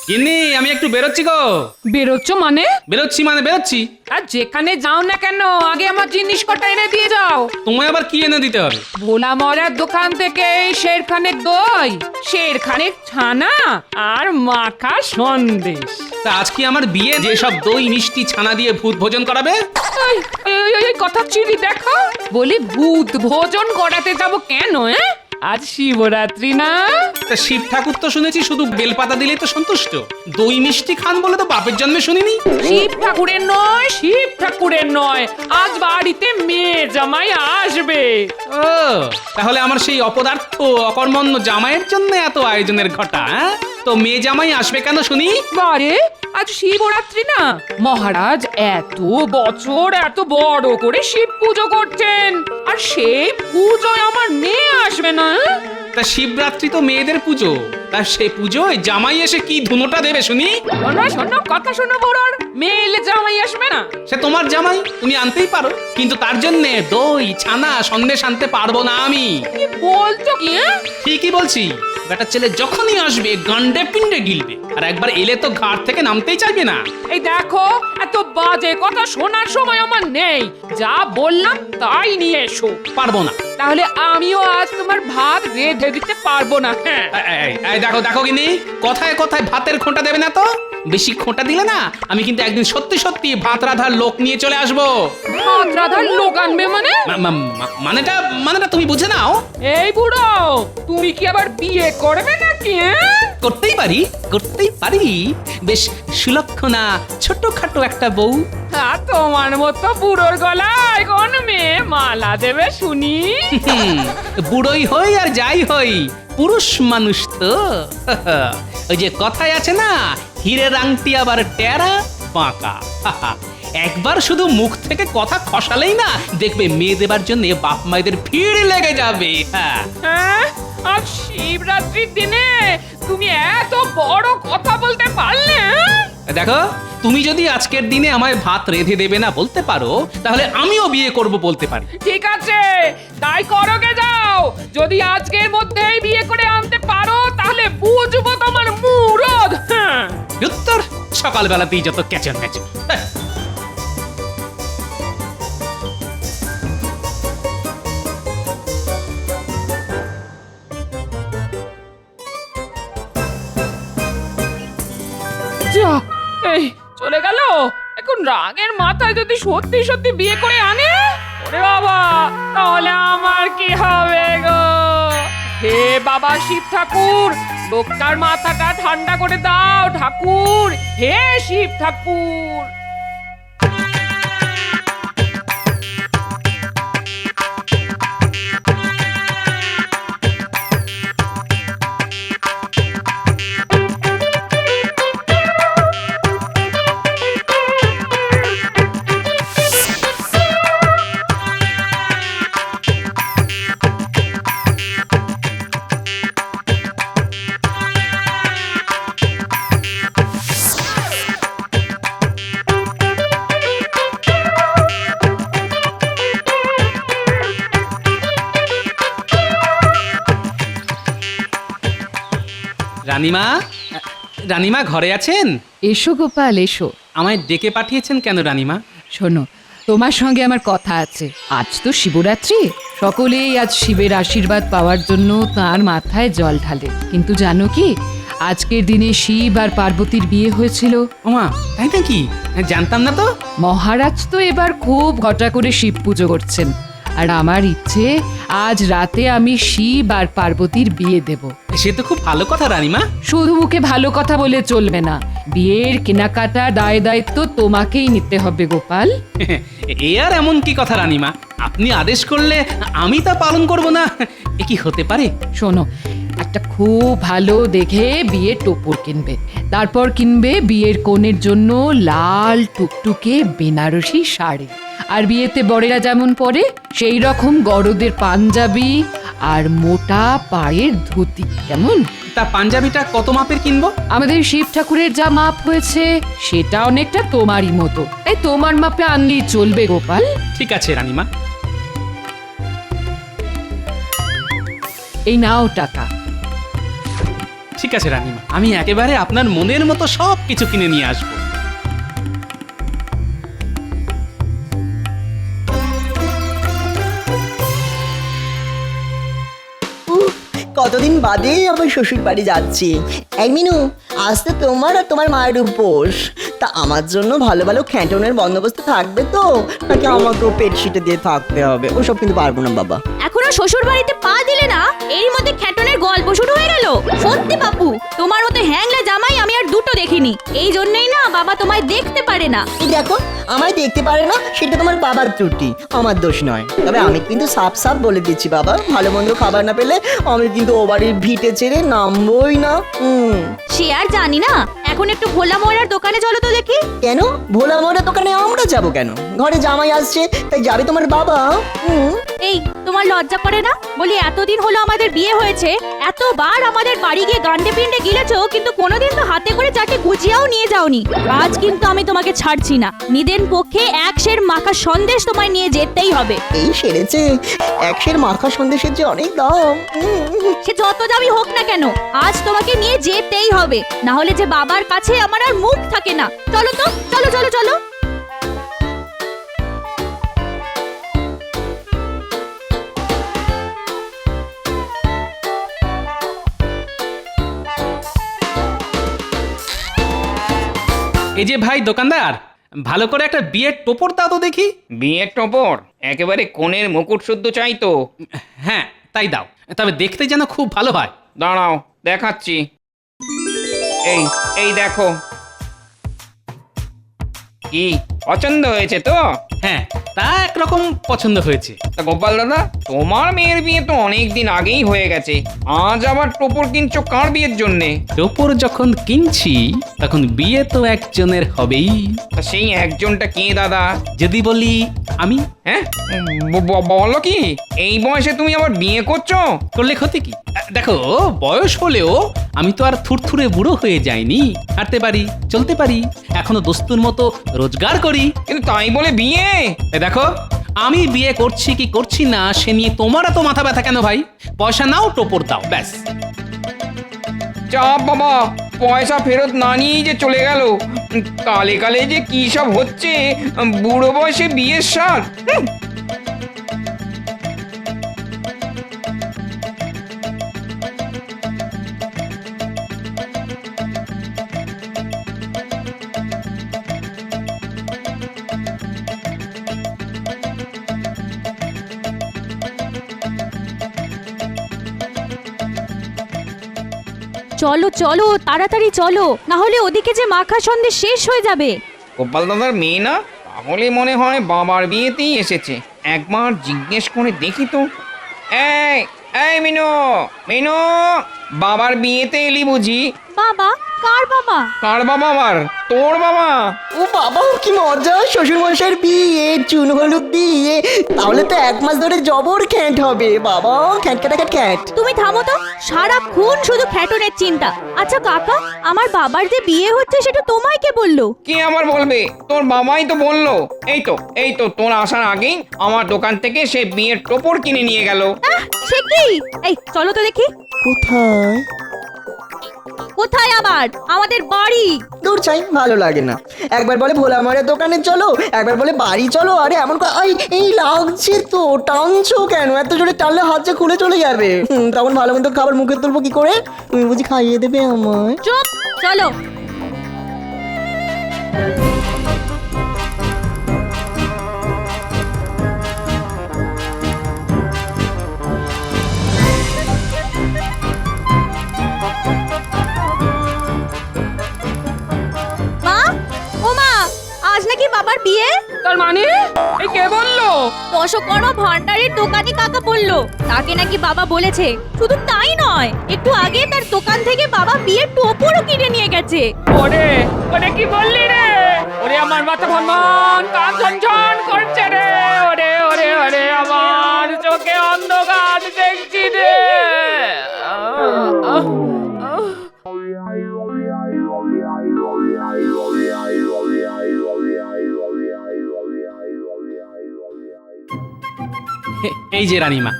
গিন্নি আমি একটু বেরোচ্ছি গো। বেরোচ্ছ মানে? বেরোচ্ছি। আর যেখানে যাও না কেন আগে আমার জিনিস কটা এনে দিয়ে যাও। তোমায় আবার কি এনে দিতে হবে? ভোলা মরার দোকান থেকে শেরখানেক দই, শেরখানেক ছানা আর মাখা সন্দেশ। তা আজ কি আমার বিয়ে, যে সব দই মিষ্টি ছানা দিয়ে ভূত ভোজন করাবে? এই কথা চিনি দেখো, বলি ভূত ভোজন করাতে যাব কেন? আজ শিবরাত্রি না? তা শিব ঠাকুর তো শুনেছি শুধু বেলপাতা দিলেই তো সন্তুষ্ট, দই মিষ্টি খান বলে তো বাপের জন্মে শুনিনি। শিব ঠাকুরের নয়, আজ বাড়িতে মেয়ে জামাই আসবে। ও তাহলে আমার সেই অপদার্থ অকর্মণ্য জামাইয়ের জন্য এত আয়োজনের ঘটা? তো মেয়ে জামাই আসবে কেন শুনি? বারে আজ শিবরাত্রি না, মহারাজ এত বছর এত বড় করে শিব পুজো করছেন, আর সেই পুজোয় আমার মেয়ে আসবে না? তা শিবরাত্রি তো মেয়েদের পুজো, তা সে পুজোয় জামাই এসে কি ধুনোটা দেবে শুনি? শোনো কথা শোনো বড়র, মেয়ে এলে জামাই আসবে না? সে তোমার জামাই, তুমি আনতেই পারো, কিন্তু তার জন্য দই ছানা সন্দেশ আনতে পারবো না আমি। কি বলছো কি? ঠিকই বলছি, বেটা ছেলে যখনই আসবে গান্ডে পিন্ডে গিলবে, আর একবার এলে তো ঘাট থেকে নামতেই চাইবে না। এই দেখো, এত বাজে কথা শোনার সময় আমার নেই, যা বললাম তাই নিয়ে এসো। পারবো না। তাহলে আমিও আজ তোমার ভাত রেঁধে দিতে পারবো না। হ্যাঁ এই দেখো গিনি, কথায় কথায় ভাতের খোঁটা দেবে না তো। বেশি খোঁটা দিলে না আমি কিন্তু একদিন সত্যি সত্যি ভাত রাধার লোক নিয়ে চলে আসবো। ভাত রাধার লোক আনবে মানে? মানেটা তুমি বুঝে নাও। এই বুড়ো, তুমি কি আবার বিয়ে করবে নাকি? করতেই পারি, বেশ সুলক্ষণা ছোটখাটো একটা বউ। তোমার মতো বুড়োর গলায় কোন মেয়ে মালা দেবে শুনি? বুড়োই হই আর যাই হই, পুরুষ মানুষ তো। ওই যে কথায় আছে না, হীরের আংটি আবার টেরা বাঁকা। একবার শুধু মুখ থেকে কথা খসালেই না, দেখবে মেয়ে দেবার জন্য বাপ মায়েদের ভিড় লেগে যাবে। হ্যাঁ, আর শিবরাত্রির দিনে তুমি এত বড় কথা বলতে পারলে? দেখো, তুমি যদি আজকের দিনে আমায় ভাত রেঁধে দেবে না বলতে পারো, তাহলে আমিও বিয়ে করব বলতে পারি। ঠিক আছে, তাই করোগে যাও। যদি আজকের মধ্যেই বিয়ে করে আনতে পারো তাহলে বুঝবো তোমার মুরদ। উত্তর সকালবেলাতেই যত ক্যাচর ম্যাচর। যা, এই চলে গেল। এখন রাগের মাথায় যদি সত্যি সত্যি বিয়ে করে আনে, ওরে বাবা, তাহলে আমার কি হবে গো? হে বাবা শিব ঠাকুর, লোকটার মাথাটা ঠান্ডা করে দাও ঠাকুর, হে শিব ঠাকুর। রানীমা ঘরে আছেন? এসো গোপাল এসো। আমায় ডেকে পাঠিয়েছেন কেন রানীমা? শোনো, তোমার সঙ্গে আমার কথা আছে। আজ তো শিবরাত্রি, সকলেই আজ শিবের আশীর্বাদ পাওয়ার জন্য তার মাথায় জল ঢালে। কিন্তু জানো কি, আজকের দিনে শিব আর পার্বতীর বিয়ে হয়েছিল। ওমা, তাই নাকি? জানতাম না তো। মহারাজ তো এবার খুব ঘটা করে শিব পুজো করছেন, আর আমার ইচ্ছে আজ রাতে আমি শিব আর পার্বতীর বিয়ে দেব। সে তো খুব ভালো কথা রানীমা। শুধু মুখে ভালো কথা বলে চলবে না, বিয়ের কেনাকাটা দায় দায়িত্ব তোমাকেই নিতে হবে গোপাল। এ আর এমন কি কথা রানীমা, আপনি আদেশ করলে আমি তা পালন করব না, এ কি হতে পারে? শোনো, একটা খুব ভালো দেখে বিয়ের টোপর কিনবে, তারপর কিনবে বিয়ের কনের জন্য লাল টুকটুকে বেনারসি শাড়ি, আর বিয়েতে বরেরা যেমন পরে সেই রকম গরদের পাঞ্জাবি আর মোটা পায়ের ধুতি। কেমন? তা পাঞ্জাবিটা কত মাপের কিনবো? আমাদের শিব ঠাকুরের যা মাপ হয়েছে সেটা অনেকটা তোমারই মতো, তাই তোমার মাপে আনলেই চলবে গোপাল। ঠিক আছে রানীমা। এই নাও টাকা। ঠিক আছে রানীমা, আমি একেবারে আপনার মনের মতো সব কিছু কিনে নিয়ে আসবো। কতদিন বাদে আমার শ্বশুর বাড়ি যাচ্ছি। এই মিনু, আজ তো তোমার আর তোমার মায়ের উপোস। তা আমার জন্য ভালো ভালো খ্যাটনের বন্দোবস্ত থাকবে তো, নাকি আমাকেও পেট শিটে দিয়ে থাকতে হবে? ওসব কিন্তু পারবো না বাবা। এখনো শ্বশুর বাড়িতে পা দিলে না, এরই মধ্যে খ্যাটনের গল্প শুরু হয়ে গেল। সত্যি বাপু, তোমার মতো হ্যাংলা জামাই আমি আর দুটো দেখিনি। এই জন্যই না বাবা তোমায় দেখতে পারে না। এই দেখো, আমায় দেখতে পারে না সেটা তোমার বাবার ত্রুটি, আমার দোষ নয়। তবে আমি কিন্তু সাফ সাফ বলে দিচ্ছি বাবা, ভালো মন্দ খাবার না পেলে আমি কিন্তু ও বাড়ির ভিটে ছেড়ে নামবই না। সে আর জানি না। এখন একটু ভোলা ময়রার দোকানে চলো তো দেখি। কেন ভোলা মোড়া দোকানে আমরা যাব কেন? ঘরে জামাই আসছে তাই যাবে তোমার বাবা? এই, তোমার লজ্জা করে না? বলি এতদিন হলো আমাদের বিয়ে হয়েছে, এতবার আমাদের বাড়ি গিয়ে গান্ডে পিন্ডে গিলেছো, কিন্তু কোনোদিন তো হাতে করে চারটে গুজিয়াও নিয়ে যাওনি। আজ কিন্তু আমি তোমাকে ছাড়ছি না। নিদেন পক্ষে এক সের মাখা সন্দেশ তোমায় নিয়ে যেতেই হবে। এই সেরেছে, একশের মাখা সন্দেশের যে অনেক দাম। সে যত দামি হোক না কেন, আজ তোমাকে নিয়ে যেতেই হবে। না হলে যে বাবার কাছে আমার আর মুখ থাকে না। চলো তো, চলো চলো চলো। এই যে ভাই দোকানদার, ভালো করে একটা বিয়ের টোপর দাও তো দেখি। বিয়ের টপর একেবারে কোণের মুকুট শুদ্ধ চাই তো। হ্যাঁ তাই দাও, তবে দেখতে যেন খুব ভালো হয়। দাঁড়াও দেখাচ্ছি। এই এই দেখো, কি পছন্দ হয়েছে তো? হ্যাঁ, তা একরকম পছন্দ হয়েছে। তা গোপাল দাদা, তোমার মেয়ের বিয়ে তো অনেক দিন আগেই হয়ে গেছে, আজ আবার টপর কিনছো কার বিয়ের জন্যে? টোপর যখন কিনছি তখন বিয়ে তো একজনের হবেই। তা সেই একজনটা কে দাদা? যদি বলি আমি, হ্যাঁ বলো কি, এই বয়সে তুমি আবার বিয়ে করছো? করলে ক্ষতি কি? দেখো, বয়স হলেও আমি তো আর থুরথুরে বুড়ো হয়ে যাইনি। হাঁটতে পারি, চলতে পারি, এখনো দস্তুর মতো রোজগার করি। কিন্তু তাই বলে বিয়ে? দেখো, আমি বিয়ে করছি কি করছি না সে নিয়ে তোমার এত মাথা ব্যথা কেন ভাই? পয়সা নাও, টোপর দাও, ব্যাস। চাপ বাবা, পয়সা ফেরত না নিয়েই যে চলে গেল। কালে কালে যে কি সব হচ্ছে, বুড়ো বয়সে বিয়ের সার। চলো চলো, তাড়াতাড়ি চলো, না হলে ওদিকে যে মাখা সন্দেশ শেষ হয়ে যাবে। গোপাল দাদার মেয়ে না? তাহলে মনে হয় বাবার বিয়েতেই এসেছে। একবার জিজ্ঞেস করে দেখি তো। এই এই মিনু, মিনু, বাবার বিয়েতে এলি বুঝি? বাবা? কার বাবা? কার বাবা আবার? তোর বাবা? ও বাবা, কি মজা! শ্বশুর মশাইয়ের বিয়ে, চুন হলুদ দিয়ে, তাহলে তো 1 মাস ধরে জবর খ্যাট হবে বাবা। খ্যাট খ্যাট খ্যাট। তুমি থামো তো, সারাক্ষণ শুধু খ্যাটনের চিন্তা। আচ্ছা কাকা, আমার বাবার যে বিয়ে হচ্ছে সেটা তোমায় কে বললো? কে আবার বলবে? তোর বাবাই তো বললো। এই তো তোর আসার আগেই আমার দোকান থেকে সে বিয়ের টোপর কিনে নিয়ে গেল। সে কি? এই চলো তো দেখি। কোথায়? কোথায় আবার? আমাদের বাড়ি। দূর চাই, ভালো লাগে না। একবার বলে ভোলা মারের দোকানে চলো, একবার বলে বাড়ি চলো। আরে এমন এই লাগছে তো, টানছো কেন? এত জোরে টানলে হাত যে খুলে চলে যাবে। তখন ভালো মন্দ খাবার মুখে তুলবো কি করে? তুমি বুঝি খাইয়ে দেবে আমায়? চুপ, চলো। মা, ও মা, আজ নাকি বাবার বিয়ে? তার মানে এই কে বললো? দশকর্মা ভান্ডারের দোকানি কাকা বললো, তাকে নাকি বাবা বলেছে। শুধু তাই নয়, একটু আগে তার দোকান থেকে বাবা বিয়ের টোপরও কিনে নিয়ে গেছে। ওরে ওরে, কি বললি রে? ওরে আমার মাথা ভনভন, কান ঝনঝন করছে রে। ওরে ওরে ওরে, আমার চোখে অন্ধকার দেখছি রে। এই যে রানীমা,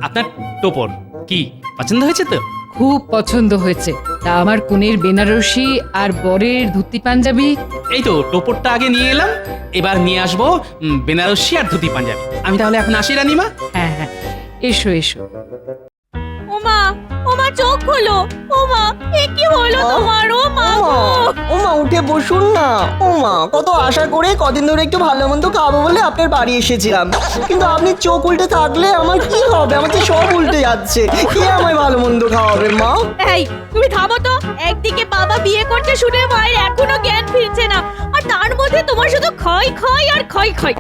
আপনার টোপর কি পছন্দ হয়েছে তো? খুব পছন্দ হয়েছে। তা আমার কনের বেনারসি আর বরের ধুতি পাঞ্জাবি। এই তো টোপরটা আগে নিয়ে এলাম, এবার নিয়ে আসবো বেনারসি আর ধুতি পাঞ্জাবি। আমি তাহলে এখন আসি রানীমা। হ্যাঁ হ্যাঁ, এসো এসো। ওমা ওমা চোখ খোলো। ওমা এ কি হলো তোমার? ও মা গো। ওমা উঠে বসুন না। ওমা কত আশা করে কদিন ধরে একটু ভালো মন্দ খাবো বলে আপনার বাড়ি এসেছিলাম, কিন্তু আপনি চোখ উল্টে থাকলে আমার কি হবে? আমার তো সব উল্টে যাচ্ছে। কে আমায় ভালো মন্দ খাওয়াবে মা? এই তুমি থামো তো। একদিকে বাবা বিয়ে করছে শুনে মায়ের এখনো জ্ঞান ফিরছে না, আর তার মধ্যে তোমার শুধু ক্ষয় ক্ষয় আর ক্ষয় ক্ষয়।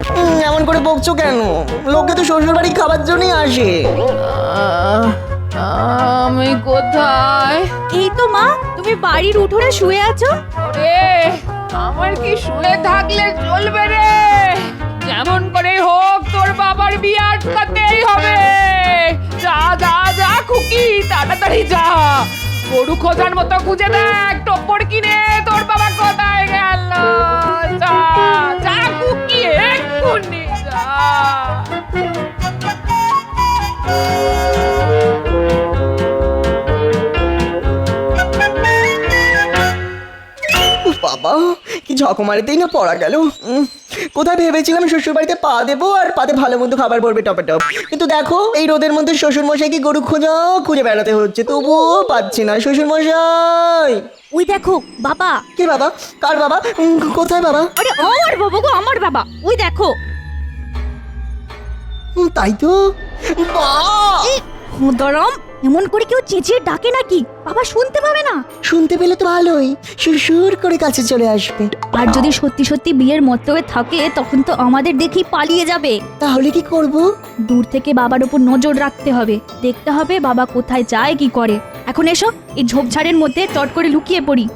এমন করে বকছো কেন? লোকে তো শ্বশুর বাড়ি খাবার জন্যই আসে। আমি কোথায়? এই তো মা, তুমি বাড়ির উঠোনে শুয়ে আছো। রে, আমার কি শুয়ে থাকলে চলবে রে? যেমন করে হোক তোর বাবার বিয়ে আটকাতেই হবে। যা যা যা খুকি, তাড়াতাড়ি যা। গরু খোঁজার মতো খুঁজে দেখ টোপর কিনে তোর বাবা কোথায় গেল। যা যা খুকি, এক্ষুনি যা। উফ বাবা, কি ঝকমারিতেই না পড়া গেল। কোথায় ভেবেছিলাম শ্বশুর বাড়িতে পা দেবো আর পাতে ভালো মন্দ খাবার পড়বে টপে টপ, কিন্তু দেখো এই রোদের মধ্যে শ্বশুর মশাই কি গরু খুঁজে বেড়াতে হচ্ছে, তবুও পাচ্ছি না শ্বশুর মশাই। ওই দেখো বাবা। কে বাবা? কার বাবা? কোথায় বাবা? আরে আমার বাবা গো, আমার বাবা। ওই দেখো। তাই তো। দরম এমন করে কেউ চেঁচিয়ে ডাকে নাকি? বাবা শুনতে পাবে না? শুনতে পেলে তো ভালোই, সুরসুর করে কাছে চলে আসবে। আর যদি সত্যি সত্যি বিয়ের মতলবে থাকে তখন তো আমাদের দেখেই পালিয়ে যাবে। তাহলে কি করব? দূর থেকে বাবার উপর নজর রাখতে হবে, দেখতে হবে বাবা কোথায় যায় কি করে। এখন এসো, এই ঝোপঝাড়ের মধ্যে চট করে লুকিয়ে পড়ি।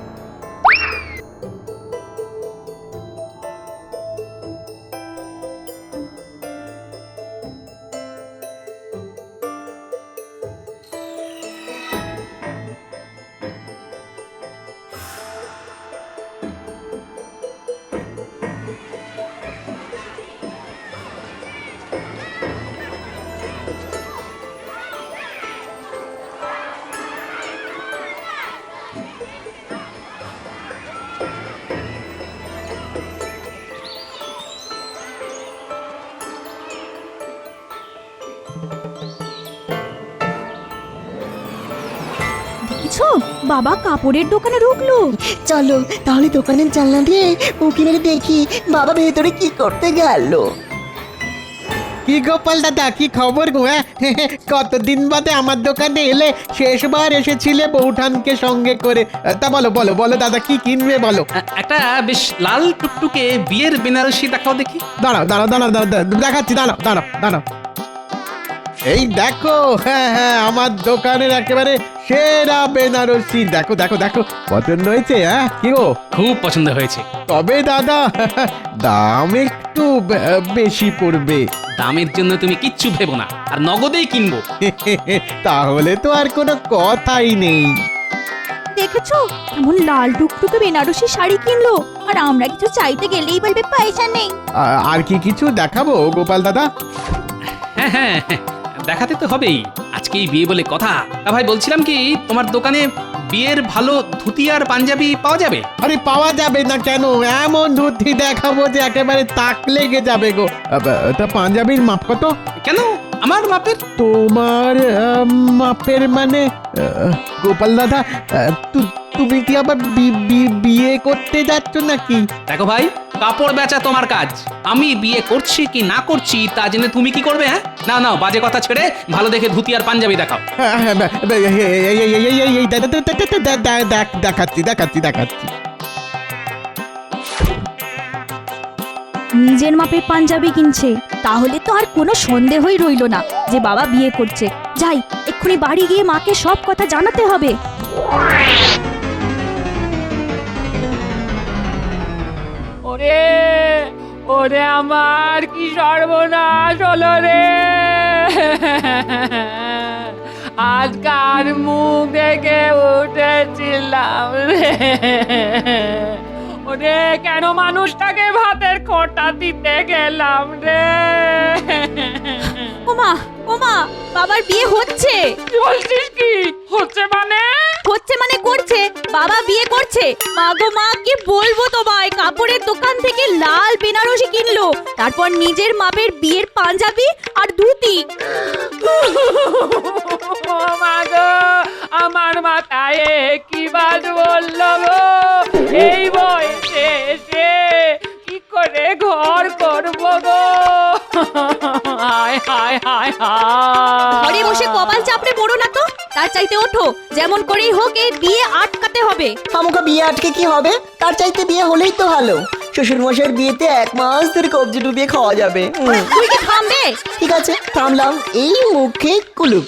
দেখছো বাবা কাপড়ের দোকানে ঢুকলো। চলো তাহলে দোকানের জানলা দিয়ে উঁকি মেরে দেখি বাবা ভেতরে কি করতে গেল। কি গোপাল দাদা, কি খবর গো? কতদিন বাদে আমার দোকানে এলে? শেষবার এসেছিলে বৌঠানকে সঙ্গে করে। তা বলো বলো বলো দাদা, কি কিনবে বলো। একটা বেশ লাল টুকটুকে বিয়ের বেনারসি দেখাও দেখি। দাঁড়াও দাঁড়াও দাঁড়াও দাঁড়াও, দেখাচ্ছি, দাঁড়াও দাঁড়াও দাঁড়াও। এই দেখো, হ্যাঁ হ্যাঁ, আমার দোকানের একেবারে সেরা বেনারসি। দেখো দেখো দেখো, পছন্দ হয়েছে? হ্যাঁ কি গো? খুব পছন্দ হয়েছে। তবে দাদা দাম একটু বেশি পড়বে। দামের জন্য তুমি কিচ্ছু ভেবো না, আর নগদেই কিনবো। তাহলে তো আর কোনো কথাই নেই। দেখেছো এমন লাল টুকটুকে বেনারসি শাড়ি কিনলো, আর আমরা কিছু চাইতে গেলেই বলবে পয়সা নেই। আর কি কিছু দেখাবো গোপাল দাদা? হ্যাঁ হ্যাঁ হ্যাঁ, দেখাতে তো হবেই, আজকেই বিয়ে বলে কথা। তা ভাই বলছিলাম কি, তোমার দোকানে বিয়ের ভালো ধুতি আর পাঞ্জাবি পাওয়া যাবে? আরে পাওয়া যাবে না কেন? এমন ধুতি দেখাবো যে একেবারে তাক লেগে যাবে গো। তা পাঞ্জাবির মাপ কত? কেন আমার মাপের? তোমার মাপের মানে গোপাল দাদা, তুমি কি আবার বিয়ে করতে যাচ্ছ নাকি? দেখো ভাই, কাপড় বেচা তোমার কাজ, আমি বিয়ে করছি কি না করছি তা জেনে তুমি কি করবে? হ্যাঁ না না, বাজে কথা ছেড়ে ভালো দেখে ধুতি আর পাঞ্জাবি দেখাও। দেখাচ্ছি দেখাচ্ছি দেখাচ্ছি। নিজের মাপের পাঞ্জাবি কিনছে, তাহলে তো আর কোনো সন্দেহই রইলো না যে বাবা বিয়ে করছে। যাই এক্ষুনি বাড়ি গিয়ে মাকে সব কথা জানাতে হবে। ওরে ওরে, আমার কি সর্বনাশ হলো রে। আজকার মুখ দেখে উঠেছিলাম রে। ওরে কেন মানুষটাকে ভাতের খোঁটা দিতে গেলাম রে। ওমা ওমা বাবার বিয়ে হচ্ছে। কি বলছিস কি হচ্ছে মানে? হচ্ছে মানে করছে, বাবা বিয়ে করছে। মা গো মা, কি বলবো তোমায়, কাপড়ের দোকান থেকে লাল বেনারসি কিনলো, তারপর নিজের মাপের বিয়ের পাঞ্জাবি আর ধুতি। ও মা গো, আমার মাথায় কি বাজ বললো গো, এই বয়সে এসে কি করে ঘর করবো গো? হায় হায় হায় হায়। ঘরে বসে কপাল চাপড়ে পড়ো না তো, তার চাইতে ওঠো, যেমন করেই হোক এই বিয়ে আটকাতে হবে। খামোখা বিয়ে আটকে কি হবে? তার চাইতে বিয়ে হলেই তো ভালো। শ্বশুর মশাইয়ের বিয়েতে 1 মাস ধরে কবজি ডুবিয়ে খাওয়া যাবে। তুই কি থামবে? ঠিক আছে, থামলাম। এই মুখে কুলুপ।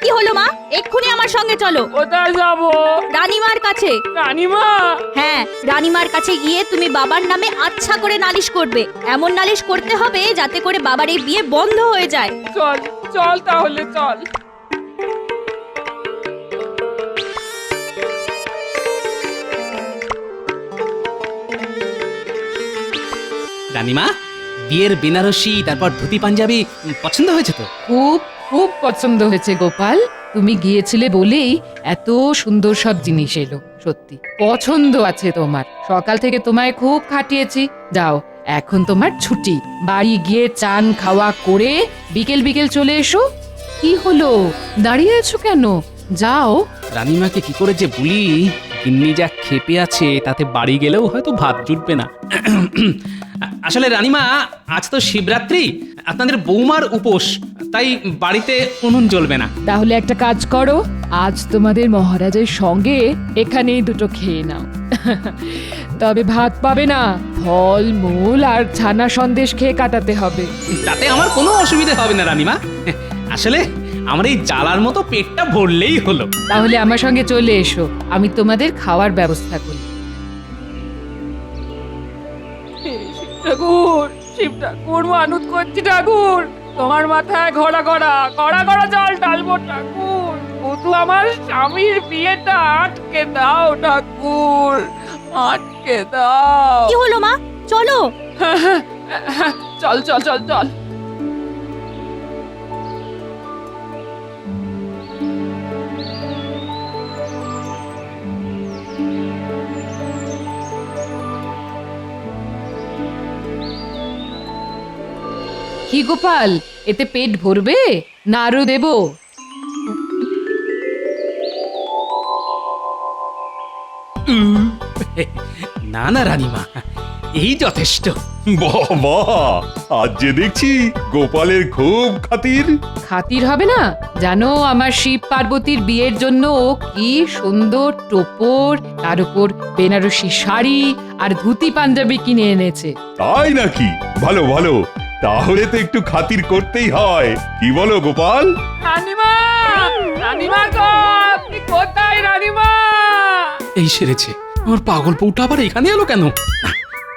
কি হলো মা, এক্ষুনি আমার সঙ্গে চলো কোথায় যাবো? রানীমার কাছে। রানীমা? হ্যাঁ, রানীমার কাছে গিয়ে তুমি বাবার নামে আচ্ছা করে নালিশ করবে। এমন নালিশ করতে হবে যাতে করে বাবার এই বিয়ে বন্ধ হয়ে যায়। চল চল তাহলে চল। রানীমা, বিয়ের বেনারসি তারপর ধুতি পাঞ্জাবি পছন্দ হয়েছে তো? খুব খুব পছন্দ হয়েছে গোপাল, তুমি গিয়েছিলে বলেই এত সুন্দর সব জিনিস এলো। সত্যি পছন্দ আছে তোমার, সকাল থেকে তোমায় খুব খাটিয়েছি। যাও, এখন তোমার ছুটি, বাড়ি গিয়ে চান খাওয়া করে বিকেল বিকেল চলে এসো। কি হলো, দাঁড়িয়ে আছো কেন? যাও। রানীমাকে কি করে যে বলি, গিন্নি যা খেপে আছে তাতে বাড়ি গেলেও হয়তো ভাত জুটবে না। আসলে রানীমা, আজ তো শিবরাত্রি, আপনাদের বৌমার উপোস, তাই বাড়িতে উনুন জ্বলবে না। তাহলে একটা কাজ করো, আজ তোমাদের মহারাজের সঙ্গে এখানেই দুটো খেয়ে নাও। তবে ভাত পাবে না, ফল মূল আর ছানা সন্দেশ খেয়ে কাটাতে হবে। তাতে আমার কোনো অসুবিধা হবে না রানীমা। আসলে আমার এই জ্বালার মতো পেটটা ভরলেই হলো। তাহলে আমার সঙ্গে চলে এসো, আমি তোমাদের খাওয়ার ব্যবস্থা করি। ঠাকুর, শিব ঠাকুর, মানত করছি ঠাকুর, তোমার মাথায় ঘোড়া ঘোড়া ঘোড়া ঘোড়া জল ঢালবো ঠাকুর, শুধু আমার স্বামীর বিয়েটা আটকে দাও ঠাকুর, আটকে দাও। কি হলো মা, চলো। চল চল চল চল। কি গোপাল, এতে পেট ভরবে না আরো দেবো? না না রানীমা, এই যথেষ্ট। বাবা, আজ যে দেখছি গোপালের খুব খাতির। খাতির হবে না? জানো, আমার শিব পার্বতীর বিয়ের জন্য ও কি সুন্দর টোপর, তার উপর বেনারসি শাড়ি আর ধুতি পাঞ্জাবি কিনে এনেছে। তাই নাকি? ভালো ভালো, তাহলে তো একটু খাতির করতেই হয়। কি বলো গোপাল? রানীমা, রানীমা গো, আপনি কোথায় রানীমা? এই সেরেছে, আমার পাগল বউটা আবার এখানে এলো কেন?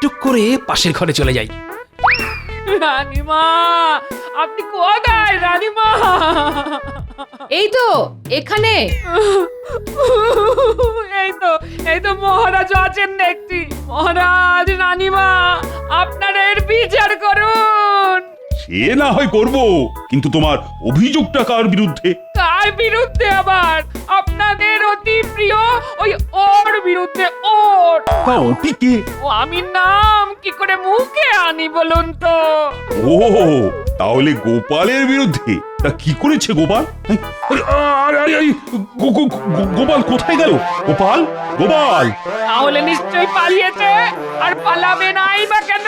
টুক করে পাশের ঘরে চলে যাই। রানীমা, আপনি কোথায় রানীমা? এই তো এখানে। এই তো মহারাজ আছেন দেখছি। মহারাজ, রানীমা, আপনারা এর বিচার করুন। সে না হয় করব, কিন্তু তোমার অভিযোগটা কার বিরুদ্ধে? কার বিরুদ্ধে আবার? আপনাদের অতি প্রিয় ওই ওর বিরুদ্ধে। ওর ওটি কে? ও আমি নাম কি করে মুখে আনি বলুন তো? ও, তাহলে গোপালের বিরুদ্ধে। তা কি করেছে গোপাল? গোপাল কোথায় গেল? গোপাল, গোপাল! তাহলে নিশ্চয়ই পালিয়েছে, আর পালাবে নাই বা কেন?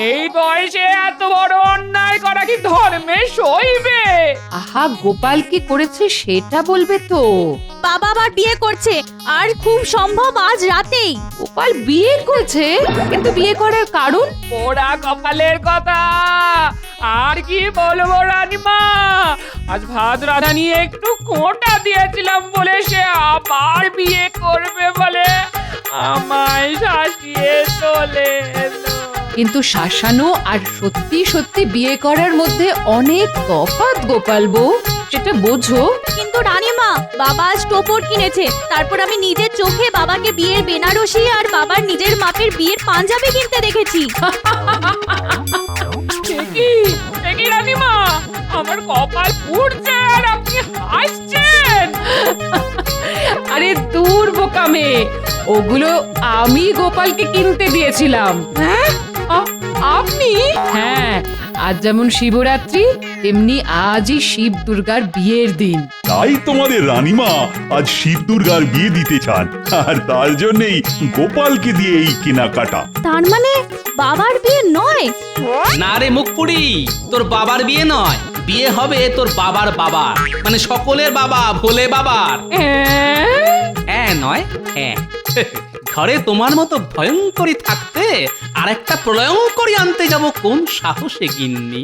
এই বয়সে এত বড় অন্যায় করা কি ধর্মে সইবে? আহা, গোপাল কি করেছে সেটা বলবে তো। বাবা আবার বিয়ে করছে, আর খুব সম্ভব আজ রাতেই। গোপাল বিয়ে করেছে, কিন্তু বিয়ে করার কারণ? ওরা কপালের কথা, আর কি বলবো রানীমা। আজ ভাত রাধা নিয়ে একটু খোঁটা দিয়েছিলাম বলে সে আবার বিয়ে করবে বলে আমায় শাসিয়ে চলে এলো। কিন্তু শাসানো আর সত্যি সত্যি বিয়ে করার মধ্যে অনেক তফাৎ গোপাল বউ, সেটা বোঝো। কিন্তু রানীমা, বাবা আজ টোপর কিনেছে, তারপর আমি নিজের চোখে বাবাকে বিয়ের বেনারসি আর বাবার নিজের মাপের বিয়ের পাঞ্জাবি কিনতে দেখেছি। কি রানীমা, আমার কপাল পুড়ছে আর আপনি হাসছেন। আরে দূর বোকা মেয়ে, ওগুলো আমি গোপালকে কিনতে দিয়েছিলাম। হ্যাঁ আপনি? হ্যাঁ, আজ যেমন শিবরাত্রি তেমনি আজই শিব দুর্গার বিয়ের দিন। তাই তোমাদের রানীমা আজ শিব দুর্গার বিয়ে দিতে চান, আর তার জন্যই গোপালকে দিয়ে এই কেনাকাটা। তার মানে বাবার বিয়ে নয়? না রে মুখপুরি, তোর বাবার বিয়ে নয়, বিয়ে হবে তোর বাবার বাবার, মানে সকলের বাবা, ভোলে বাবার। হ্যাঁ নয় হ্যাঁ। ঘরে তোমার মতো ভয়ঙ্করী থাকতে আর একটা প্রলয়ঙ্করী আনতে যাব কোন সাহসে গিন্নি?